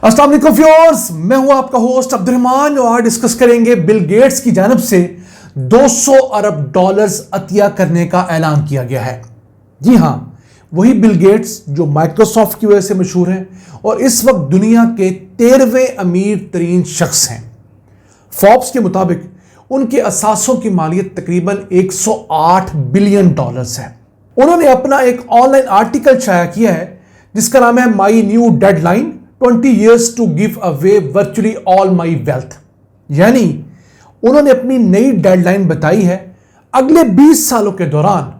अस्सलाम वालेकुम व्यूअर्स, मैं हूं आपका होस्ट अब्दुर्रहमान और आज डिस्कस करेंगे बिल गेट्स की जानिब से 200 अरब डॉलर्स अतिया करने का ऐलान किया गया है। जी हां, वही बिल गेट्स जो माइक्रोसॉफ्ट की वजह से मशहूर हैं और इस वक्त दुनिया के 13वें अमीर तरीन शख्स हैं। फोर्ब्स के मुताबिक उनके असासों की मालियत तकरीबन 108 बिलियन डॉलर्स है। उन्होंने अपना एक ऑनलाइन आर्टिकल शाया किया है जिसका नाम है my new deadline 20 years to give away virtually all my wealth। यानी उन्होंने अपनी नई डेडलाइन बताई है, अगले 20 सालों के दौरान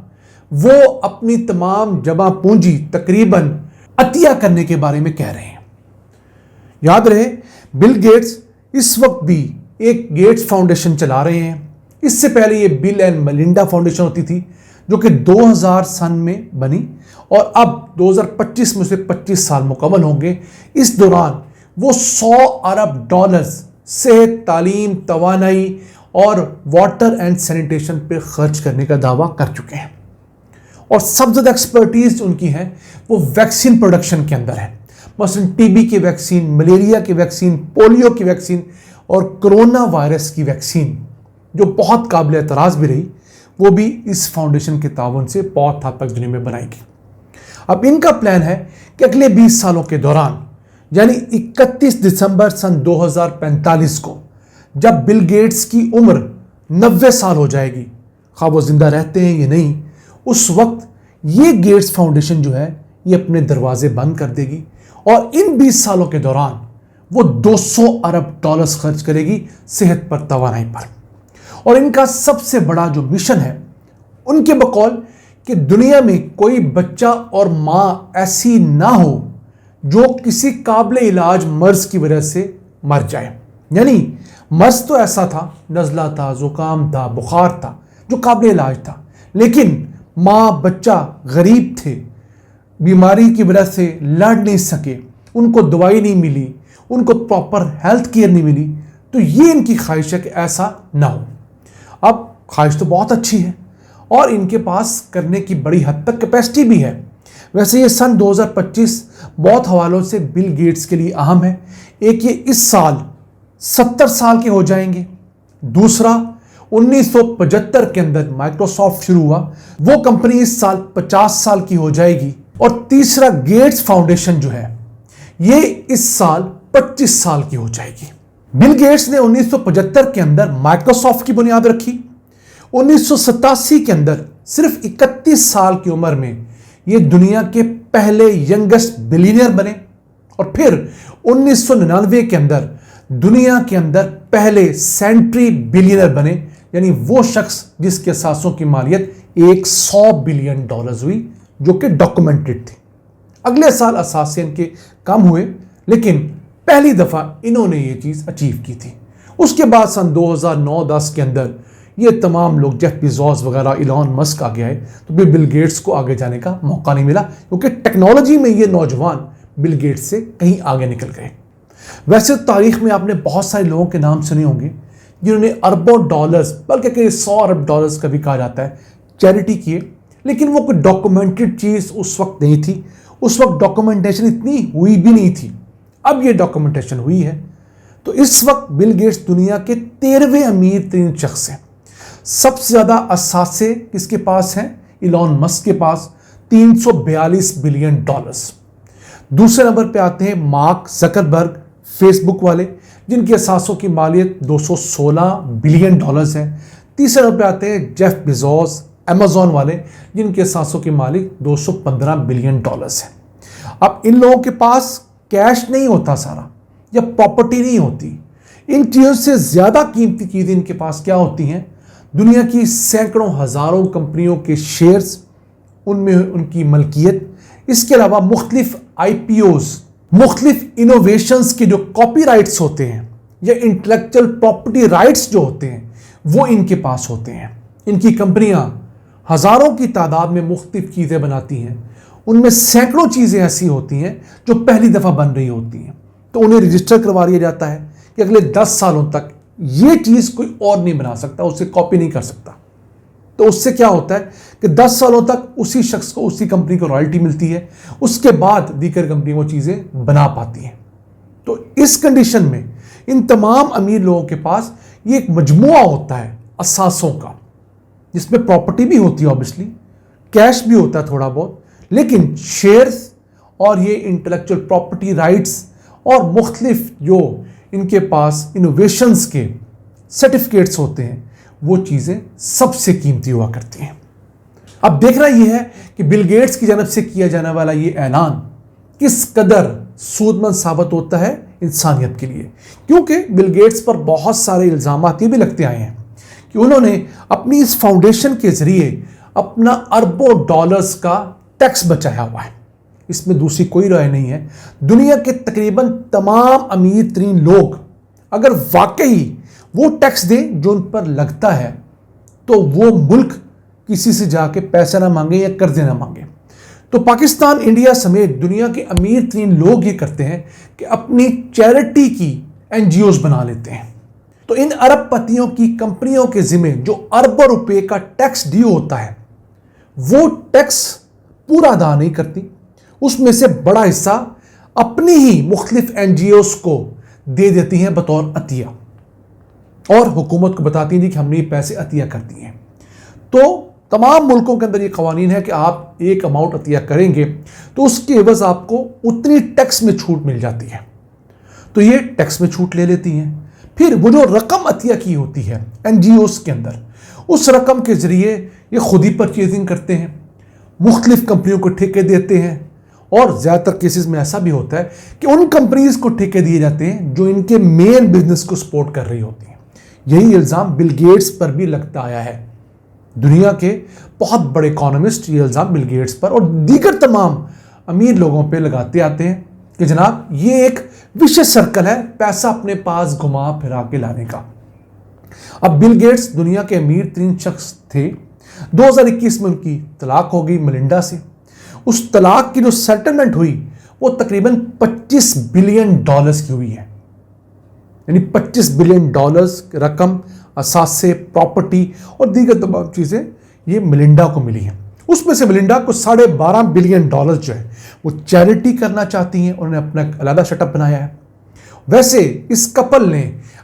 वो अपनी तमाम जमा पूंजी तकरीबन अतिया करने के बारे में कह रहे हैं। याद रहे, बिल गेट्स इस वक्त भी एक गेट्स फाउंडेशन चला रहे हैं। इससे पहले ये बिल एंड मेलिंडा फाउंडेशन होती थी जो कि 2000 सन में बनी और अब 2025 में से 25 साल मुकम्मल होंगे। इस दौरान वो 100 अरब डॉलर्स सेहत, तालीम, तवानाई और वाटर एंड सैनिटेशन पे खर्च करने का दावा कर चुके हैं। और सबसे ज़्यादा एक्सपर्टीज उनकी है वो वैक्सीन प्रोडक्शन के अंदर है। मसलन टीबी की वैक्सीन, मलेरिया की वैक्सीन, पोलियो की वैक्सीन और कोरोना वायरस की वैक्सीन जो बहुत काबिल एतराज़ भी रही, वो भी इस फाउंडेशन के ताउन से बहुत हद तक दुनिया में बनाएगी। अब इनका प्लान है कि अगले 20 सालों के दौरान यानी 31 दिसंबर सन 2045 को जब बिल गेट्स की उम्र 90 साल हो जाएगी, खा वो जिंदा रहते हैं या नहीं, उस वक्त ये गेट्स फाउंडेशन जो है ये अपने दरवाजे बंद कर देगी और इन 20 सालों के दौरान वो 200 अरब डॉलर्स खर्च करेगी सेहत पर, तवानाई पर। और इनका सबसे बड़ा जो मिशन है उनके बकौल कि दुनिया में कोई बच्चा और माँ ऐसी ना हो जो किसी काबिल इलाज मर्ज की वजह से मर जाए। यानी मर्ज तो ऐसा था, नज़ला था, ज़ुकाम था, बुखार था जो काबिल इलाज था, लेकिन माँ बच्चा गरीब थे, बीमारी की वजह से लड़ नहीं सके, उनको दवाई नहीं मिली, उनको प्रॉपर हेल्थ केयर नहीं मिली, तो ये इनकी ख्वाहिश है कि ऐसा ना हो। अब ख्वाहिश तो बहुत अच्छी है और इनके पास करने की बड़ी हद तक कैपेसिटी भी है। वैसे ये सन 2025 बहुत हवालों से बिल गेट्स के लिए अहम है। एक, ये इस साल 70 साल के हो जाएंगे। दूसरा, 1975 के अंदर माइक्रोसॉफ्ट शुरू हुआ, वो कंपनी इस साल 50 साल की हो जाएगी। और तीसरा, गेट्स फाउंडेशन जो है ये इस साल 25 साल की हो जाएगी। बिल गेट्स ने 1975 के अंदर माइक्रोसॉफ्ट की बुनियाद रखी। 1987 के अंदर सिर्फ 31 साल की उम्र में ये दुनिया के पहले यंगेस्ट बिलियनियर बने और फिर 1999 के अंदर दुनिया के अंदर पहले सेंट्री बिलियनियर बने, यानी वो शख्स जिसके असासों की मालियत 100 बिलियन डॉलर्स हुई जो कि डॉक्यूमेंटेड थे। अगले साल असासे इनके कम हुए, लेकिन पहली दफा इन्होंने ये चीज अचीव की थी। उसके बाद सन 2009-10 के अंदर ये तमाम लोग, जेफ बेज़ोस वगैरह, इलॉन मस्क आ गया है, तो बिल गेट्स को आगे जाने का मौका नहीं मिला क्योंकि टेक्नोलॉजी में ये नौजवान बिल गेट्स से कहीं आगे निकल गए। वैसे तारीख में आपने बहुत सारे लोगों के नाम सुने होंगे जिन्होंने अरबों डॉलर्स, बल्कि 100 अरब डॉलर्स का भी कहा जाता है, चैरिटी किए, लेकिन वो कोई डॉक्यूमेंटेड चीज़ उस वक्त नहीं थी। उस वक्त डॉक्यूमेंटेशन इतनी हुई भी नहीं थी। अब ये डॉक्यूमेंटेशन हुई है। तो इस वक्त बिल गेट्स दुनिया के 13वें अमीर तरीन शख्स हैं। सबसे ज़्यादा असासे किसके पास हैं? इलॉन मस्क के पास 342 बिलियन डॉलर्स। दूसरे नंबर पे आते हैं मार्क ज़करबर्ग, फेसबुक वाले, जिनकी असासों की मालियत 216 बिलियन डॉलर्स है। तीसरे नंबर पे आते हैं जेफ बेज़ोस, अमेज़ॉन वाले, जिनके असासों की मालिक 215 बिलियन डॉलर्स है। अब इन लोगों के पास कैश नहीं होता सारा, या प्रॉपर्टी नहीं होती। इन चीज़ों से ज़्यादा कीमती चीज़ें इनके पास क्या होती हैं? दुनिया की सैकड़ों हज़ारों कंपनियों के शेयर्स, उनमें उनकी मलकियत, इसके अलावा मुख्तलिफ IPOs, मुख्तलिफ इनोवेशंस के जो कॉपीराइट्स होते हैं या इंटेलेक्चुअल प्रॉपर्टी राइट्स जो होते हैं वो इनके पास होते हैं। इनकी कंपनियां हज़ारों की तादाद में मुख्तलिफ चीज़ें बनाती हैं, उनमें सैकड़ों चीज़ें ऐसी होती हैं जो पहली दफ़ा बन रही होती हैं, तो उन्हें रजिस्टर करवा दिया जाता है कि अगले 10 सालों तक ये चीज़ कोई और नहीं बना सकता, उसे कॉपी नहीं कर सकता। तो उससे क्या होता है कि 10 सालों तक उसी शख्स को, उसी कंपनी को रॉयल्टी मिलती है। उसके बाद दीगर कंपनी वो चीज़ें बना पाती हैं। तो इस कंडीशन में इन तमाम अमीर लोगों के पास ये एक मजमुआ होता है असासों का, जिसमें प्रॉपर्टी भी होती है ऑब्वियसली, कैश भी होता है थोड़ा बहुत, लेकिन शेयर्स और ये इंटेलेक्चुअल प्रॉपर्टी राइट्स और मुख्तलिफ जो इनके पास इनोवेशंस के सर्टिफिकेट्स होते हैं, वो चीज़ें सबसे कीमती हुआ करती हैं। अब देखना यह है कि बिल गेट्स की जानब से किया जाने वाला ये ऐलान किस कदर सूदमंद साबित होता है इंसानियत के लिए, क्योंकि बिल गेट्स पर बहुत सारे इल्ज़ाम ये भी लगते आए हैं कि उन्होंने अपनी इस फाउंडेशन के ज़रिए अपना अरबों डॉलर्स का टैक्स बचाया हुआ है। इसमें दूसरी कोई राय नहीं है। दुनिया के तकरीबन तमाम अमीर तरीन लोग अगर वाकई वो टैक्स दें जो उन पर लगता है, तो वो मुल्क किसी से जाके पैसा ना मांगे या कर्जे ना मांगे। तो पाकिस्तान, इंडिया समेत दुनिया के अमीर तरीन लोग ये करते हैं कि अपनी चैरिटी की एनजीओज बना लेते हैं। तो इन अरबपतियों की कंपनियों के जिम्मे जो अरबों रुपए का टैक्स ड्यू होता है, वो टैक्स पूरा अदा नहीं करती। उसमें से बड़ा हिस्सा अपनी ही मुख्तलिफ एनजीओज को दे देती हैं बतौर अतिया, और हुकूमत को बताती हैं कि हमने ये पैसे अतिया कर दिए हैं। तो तमाम मुल्कों के अंदर ये कवानीन है कि आप एक अमाउंट अतिया करेंगे तो उसके एवज आपको उतनी टैक्स में छूट मिल जाती है। तो ये टैक्स में छूट ले लेती हैं। फिर वो जो रकम अतिया की होती है एनजीओज के अंदर, उस रकम के ज़रिए ये खुद ही परचेजिंग करते हैं, मुख्तलिफ कंपनियों को ठेके देते हैं, और ज़्यादातर केसेस में ऐसा भी होता है कि उन कंपनीज को ठेके दिए जाते हैं जो इनके मेन बिजनेस को सपोर्ट कर रही होती हैं। यही इल्ज़ाम बिल गेट्स पर भी लगता आया है। दुनिया के बहुत बड़े इकोनॉमिस्ट ये इल्ज़ाम बिल गेट्स पर और दीगर तमाम अमीर लोगों पे लगाते आते हैं कि जनाब ये एक विशेष सर्कल है पैसा अपने पास घुमा फिरा के लाने का। अब बिल गेट्स दुनिया के अमीर तरीन शख्स थे। 2021 में उनकी तलाक हो गई मेलिंडा से। उस तलाक की जो सेटलमेंट हुई वो तकरीबन $25 बिलियन की हुई है। यानी $25 बिलियन रकम, असासे, प्रॉपर्टी और दीगर तमाम चीज़ें ये मेलिंडा को मिली हैं। उसमें से मेलिंडा को $12.5 बिलियन जो है वो चैरिटी करना चाहती हैं। उन्होंने अपना अलग सेटअप बनाया है। वैसे इस कपल ने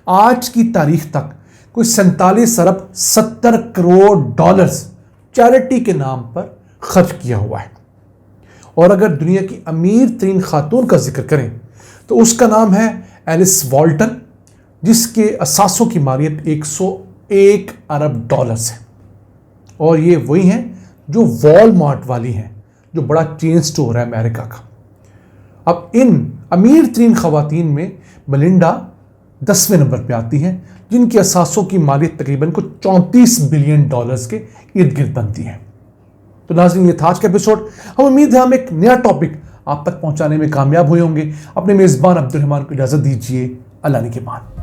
आज की तारीख तक कोई 47 अरब 70 करोड़ चैरिटी के नाम पर खर्च किया हुआ है। और अगर दुनिया की अमीर तरीन खातून का जिक्र करें तो उसका नाम है एलिस वॉल्टन, जिसके असासों की मालियत $101 अरब है। और ये वही हैं जो वॉलमार्ट वाली हैं, जो बड़ा चेन स्टोर है अमेरिका का। अब इन अमीर तरीन खवातीन में मेलिंडा 10वें नंबर पे आती हैं, जिनकी असासों की मालियत तकरीबन को $34 बिलियन के इर्द गिर्द बनती है। तो नाज़रीन, ये था आज का एपिसोड। हम उम्मीद है हम एक नया टॉपिक आप तक पहुंचाने में कामयाब हुए होंगे। अपने मेज़बान अब्दुल रहमान को इजाज़त दीजिए। अल्लाह ने के बाद।